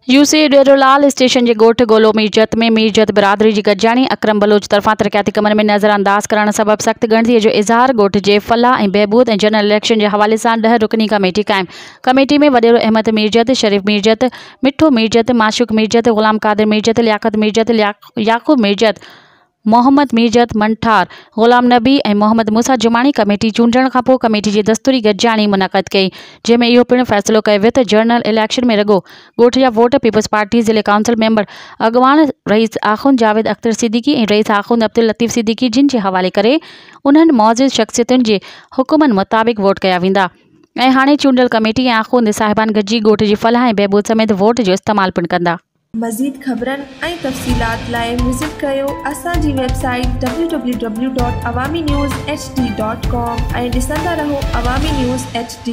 UC डेरोलाल station के गोठ गोलो मीरजत में मीरजत बिरादरी की गॾिजाणी अकरम बलोच तरफां तरक़ियाती कमनि में नज़रअंदाज करण सबब सख्त ॻणतीअ जो इज़हार। गोठ के फलाह ऐं बहबूद ऐं जनरल इलेक्शन के हवाले से 10 रुकनी कमेटी क़ाइम। कमेटी में वडेरो अहमद मीरजत, शरीफ मीरजत, मिठो मीरजत, माशूक मीरजत, गुलाम कादिर मीरजत, लियाकत मीरजत, याकूब मीरजत, मोहम्मद मीरजत मंठार, गुलाम नबी और मोहम्मद मूसा जुमानी कमेटी चूंडण खां पोइ कमेटी की दस्तूरी गॾिजाणी मुनक़द कई, जंहिंमें इहो पिणु फ़ैसिलो कयो वियो त जनरल इलेक्शन में रगो गोठ जा वोट पीपल्स पार्टी ज़िले काउंसिल मेंबर अॻवान रईस आख़ुंद जावेद अख्तर सिद्दीकी और रईस आख़ुंद अब्दुल लतीफ़ सिद्दीकी जिन के हवाले करे उन्हनि मौजूद शख्सियतुनि जे हुकुमनि मुताबिक़ वोट कया वेंदा ऐं हाणे चूंडल कमेटी ऐं आख़ुंद साहिबान गॾिजी गोठ जी फलाह ऐं बहबूद समेत वोट जो इस्तेमालु पिणु कंदा। मज़ीद ख़बरनि ऐं तफ़सीलात लाइ विज़िट कयो असांजी वेबसाइट www.awamiNewsHD.com ऐं ॾिसंदा रहो अवामी न्यूज़ HD।